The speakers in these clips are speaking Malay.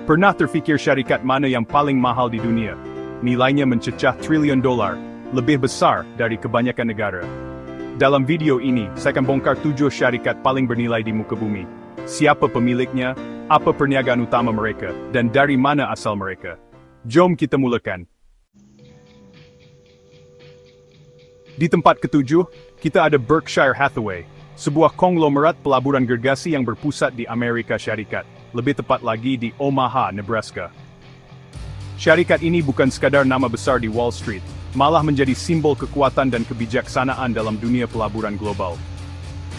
Pernah terfikir syarikat mana yang paling mahal di dunia? Nilainya mencecah triliun dolar, lebih besar dari kebanyakan negara. Dalam video ini, saya akan bongkar 7 syarikat paling bernilai di muka bumi. Siapa pemiliknya, apa perniagaan utama mereka, dan dari mana asal mereka. Jom kita mulakan. Di tempat ketujuh, kita ada Berkshire Hathaway, sebuah konglomerat pelaburan gergasi yang berpusat di Amerika Syarikat, lebih tepat lagi di Omaha, Nebraska. Syarikat ini bukan sekadar nama besar di Wall Street, malah menjadi simbol kekuatan dan kebijaksanaan dalam dunia pelaburan global.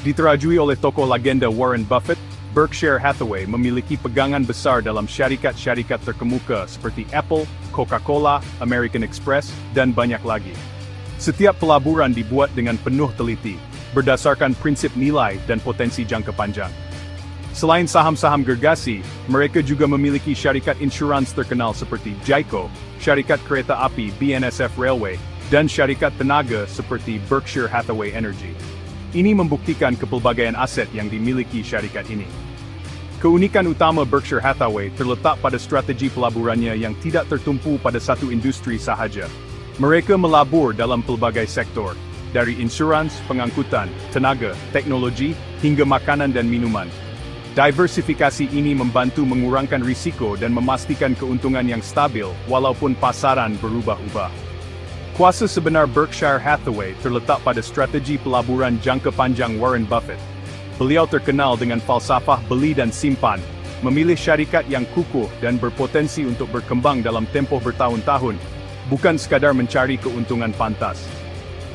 Diterajui oleh tokoh legenda Warren Buffett, Berkshire Hathaway memiliki pegangan besar dalam syarikat-syarikat terkemuka seperti Apple, Coca-Cola, American Express, dan banyak lagi. Setiap pelaburan dibuat dengan penuh teliti, berdasarkan prinsip nilai dan potensi jangka panjang. Selain saham-saham gergasi, mereka juga memiliki syarikat insurans terkenal seperti Geico, syarikat kereta api BNSF Railway, dan syarikat tenaga seperti Berkshire Hathaway Energy. Ini membuktikan kepelbagaian aset yang dimiliki syarikat ini. Keunikan utama Berkshire Hathaway terletak pada strategi pelaburannya yang tidak tertumpu pada satu industri sahaja. Mereka melabur dalam pelbagai sektor, dari insurans, pengangkutan, tenaga, teknologi, hingga makanan dan minuman. Diversifikasi ini membantu mengurangkan risiko dan memastikan keuntungan yang stabil walaupun pasaran berubah-ubah. Kuasa sebenar Berkshire Hathaway terletak pada strategi pelaburan jangka panjang Warren Buffett. Beliau terkenal dengan falsafah beli dan simpan, memilih syarikat yang kukuh dan berpotensi untuk berkembang dalam tempoh bertahun-tahun, bukan sekadar mencari keuntungan pantas.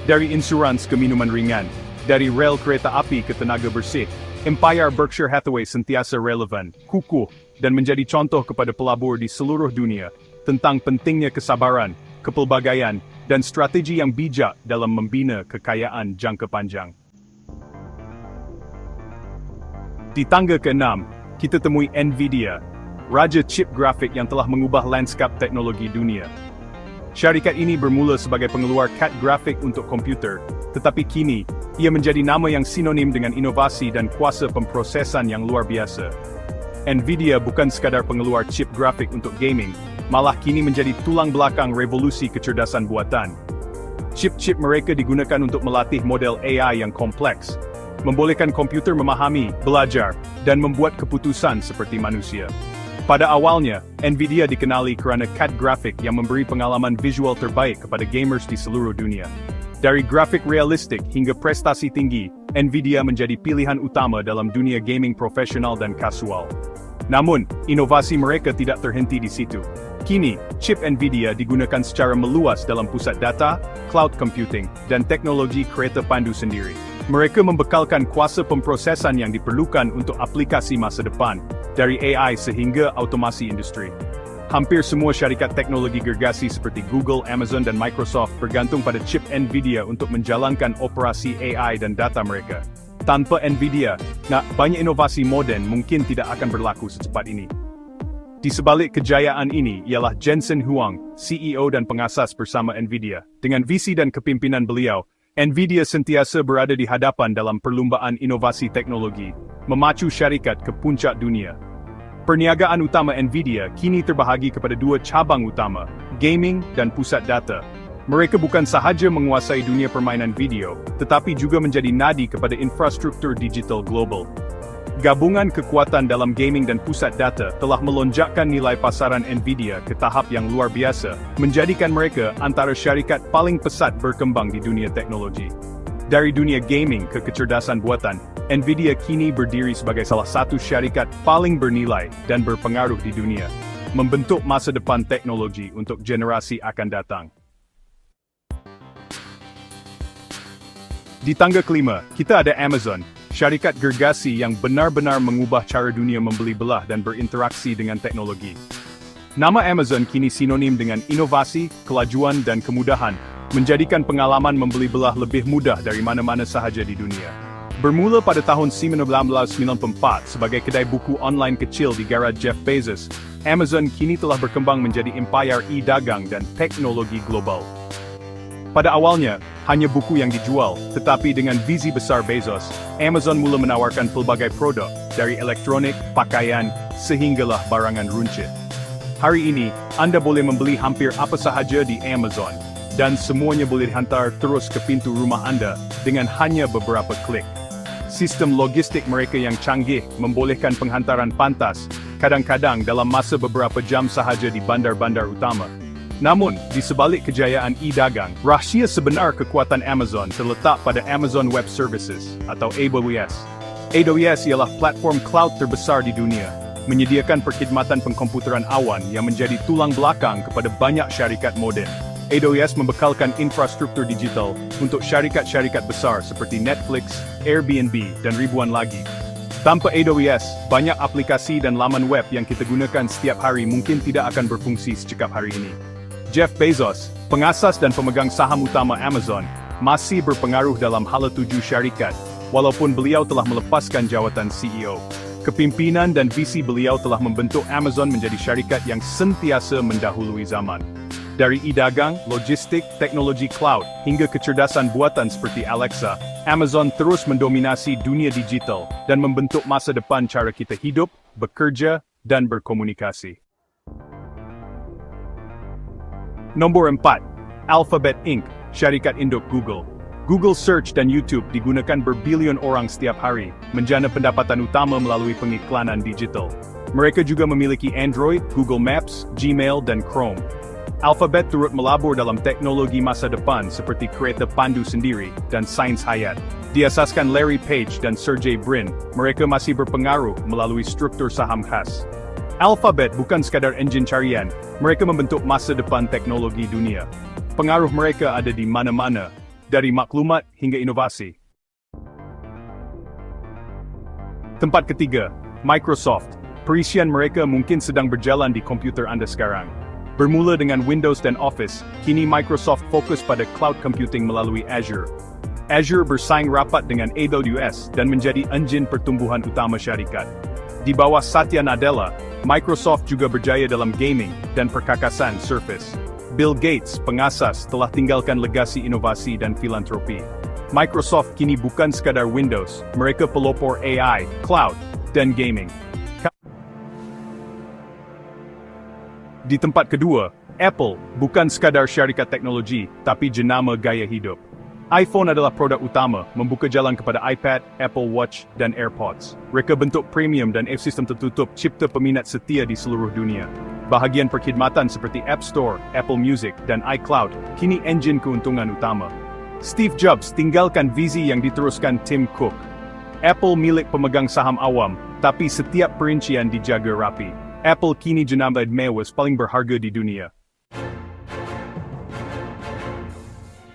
Dari insurans ke minuman ringan, dari rel kereta api ke tenaga bersih, empire Berkshire Hathaway sentiasa relevan, kukuh, dan menjadi contoh kepada pelabur di seluruh dunia tentang pentingnya kesabaran, kepelbagaian, dan strategi yang bijak dalam membina kekayaan jangka panjang. Di tangga ke-6, kita temui Nvidia, raja chip grafik yang telah mengubah lanskap teknologi dunia. Syarikat ini bermula sebagai pengeluar CAD grafik untuk komputer, tetapi kini, ia menjadi nama yang sinonim dengan inovasi dan kuasa pemprosesan yang luar biasa. Nvidia bukan sekadar pengeluar chip grafik untuk gaming, malah kini menjadi tulang belakang revolusi kecerdasan buatan. Chip-chip mereka digunakan untuk melatih model AI yang kompleks, membolehkan komputer memahami, belajar, dan membuat keputusan seperti manusia. Pada awalnya, Nvidia dikenali kerana CAD grafik yang memberi pengalaman visual terbaik kepada gamers di seluruh dunia. Dari grafik realistik hingga prestasi tinggi, Nvidia menjadi pilihan utama dalam dunia gaming profesional dan kasual. Namun, inovasi mereka tidak terhenti di situ. Kini, chip Nvidia digunakan secara meluas dalam pusat data, cloud computing, dan teknologi kereta pandu sendiri. Mereka membekalkan kuasa pemprosesan yang diperlukan untuk aplikasi masa depan, dari AI sehingga automasi industri. Hampir semua syarikat teknologi gergasi seperti Google, Amazon, dan Microsoft bergantung pada chip Nvidia untuk menjalankan operasi AI dan data mereka. Tanpa Nvidia, banyak inovasi moden mungkin tidak akan berlaku secepat ini. Di sebalik kejayaan ini ialah Jensen Huang, CEO dan pengasas bersama Nvidia. Dengan visi dan kepimpinan beliau, Nvidia sentiasa berada di hadapan dalam perlumbaan inovasi teknologi, memacu syarikat ke puncak dunia. Perniagaan utama Nvidia kini terbahagi kepada 2 cabang utama, gaming dan pusat data. Mereka bukan sahaja menguasai dunia permainan video, tetapi juga menjadi nadi kepada infrastruktur digital global. Gabungan kekuatan dalam gaming dan pusat data telah melonjakkan nilai pasaran Nvidia ke tahap yang luar biasa, menjadikan mereka antara syarikat paling pesat berkembang di dunia teknologi. Dari dunia gaming ke kecerdasan buatan, Nvidia kini berdiri sebagai salah satu syarikat paling bernilai dan berpengaruh di dunia, membentuk masa depan teknologi untuk generasi akan datang. Di tangga kelima, kita ada Amazon, syarikat gergasi yang benar-benar mengubah cara dunia membeli belah dan berinteraksi dengan teknologi. Nama Amazon kini sinonim dengan inovasi, kelajuan, dan kemudahan, menjadikan pengalaman membeli belah lebih mudah dari mana-mana sahaja di dunia. Bermula pada tahun 1994 sebagai kedai buku online kecil di garaj Jeff Bezos, Amazon kini telah berkembang menjadi empire e-dagang dan teknologi global. Pada awalnya, hanya buku yang dijual, tetapi dengan visi besar Bezos, Amazon mula menawarkan pelbagai produk, dari elektronik, pakaian, sehinggalah barangan runcit. Hari ini, Anda boleh membeli hampir apa sahaja di Amazon, dan semuanya boleh dihantar terus ke pintu rumah Anda dengan hanya beberapa klik. Sistem logistik mereka yang canggih membolehkan penghantaran pantas, kadang-kadang dalam masa beberapa jam sahaja di bandar-bandar utama. Namun, di sebalik kejayaan e-dagang, rahsia sebenar kekuatan Amazon terletak pada Amazon Web Services, atau AWS. AWS ialah platform cloud terbesar di dunia, menyediakan perkhidmatan pengkomputeran awan yang menjadi tulang belakang kepada banyak syarikat moden. AWS membekalkan infrastruktur digital untuk syarikat-syarikat besar seperti Netflix, Airbnb, dan ribuan lagi. Tanpa AWS, banyak aplikasi dan laman web yang kita gunakan setiap hari mungkin tidak akan berfungsi secekap hari ini. Jeff Bezos, pengasas dan pemegang saham utama Amazon, masih berpengaruh dalam hala tuju syarikat, walaupun beliau telah melepaskan jawatan CEO. Kepimpinan dan visi beliau telah membentuk Amazon menjadi syarikat yang sentiasa mendahului zaman. Dari e-dagang, logistik, teknologi cloud, hingga kecerdasan buatan seperti Alexa, Amazon terus mendominasi dunia digital dan membentuk masa depan cara kita hidup, bekerja, dan berkomunikasi. Nomor 4. Alphabet Inc., syarikat induk Google. Google Search dan YouTube digunakan berbilion orang setiap hari, menjana pendapatan utama melalui pengiklanan digital. Mereka juga memiliki Android, Google Maps, Gmail, dan Chrome. Alphabet turut melabur dalam teknologi masa depan seperti kereta pandu sendiri dan sains hayat. Diasaskan Larry Page dan Sergey Brin, mereka masih berpengaruh melalui struktur saham khas. Alphabet bukan sekadar enjin carian, mereka membentuk masa depan teknologi dunia. Pengaruh mereka ada di mana-mana, dari maklumat hingga inovasi. Tempat ketiga, Microsoft. Perisian mereka mungkin sedang berjalan di komputer Anda sekarang. Bermula dengan Windows dan Office, kini Microsoft fokus pada cloud computing melalui Azure. Azure bersaing rapat dengan AWS dan menjadi enjin pertumbuhan utama syarikat. Di bawah Satya Nadella, Microsoft juga berjaya dalam gaming dan perkakasan Surface. Bill Gates, pengasas, telah tinggalkan legasi inovasi dan filantropi. Microsoft kini bukan sekadar Windows, mereka pelopor AI, cloud, dan gaming. Di tempat kedua, Apple bukan sekadar syarikat teknologi, tapi jenama gaya hidup. iPhone adalah produk utama, membuka jalan kepada iPad, Apple Watch, dan AirPods. Mereka bentuk premium dan ekosistem tertutup cipta peminat setia di seluruh dunia. Bahagian perkhidmatan seperti App Store, Apple Music, dan iCloud, kini enjin keuntungan utama. Steve Jobs tinggalkan visi yang diteruskan Tim Cook. Apple milik pemegang saham awam, tapi setiap perincian dijaga rapi. Apple kini jenama mewah paling berharga di dunia.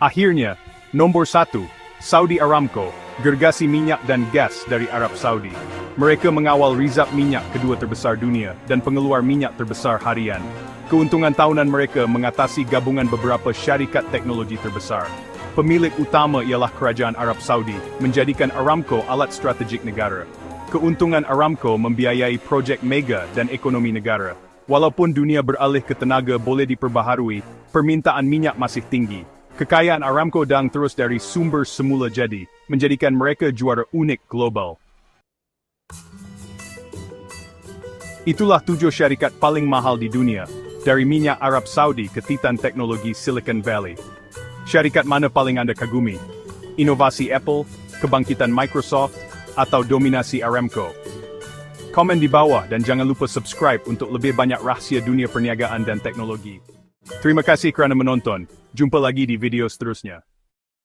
Akhirnya, Nomor 1. Saudi Aramco, gergasi minyak dan gas dari Arab Saudi. Mereka mengawal rizab minyak kedua terbesar dunia dan pengeluar minyak terbesar harian. Keuntungan tahunan mereka mengatasi gabungan beberapa syarikat teknologi terbesar. Pemilik utama ialah Kerajaan Arab Saudi, menjadikan Aramco alat strategik negara. Keuntungan Aramco membiayai projek mega dan ekonomi negara. Walaupun dunia beralih ke tenaga boleh diperbaharui, permintaan minyak masih tinggi. Kekayaan Aramco dan terus dari sumber semula jadi, menjadikan mereka juara unik global. Itulah 7 syarikat paling mahal di dunia, dari minyak Arab Saudi ke titan teknologi Silicon Valley. Syarikat mana paling Anda kagumi? Inovasi Apple, kebangkitan Microsoft, atau dominasi Aramco? Komen di bawah dan jangan lupa subscribe untuk lebih banyak rahasia dunia perniagaan dan teknologi. Terima kasih kerana menonton. Jumpa lagi di video seterusnya.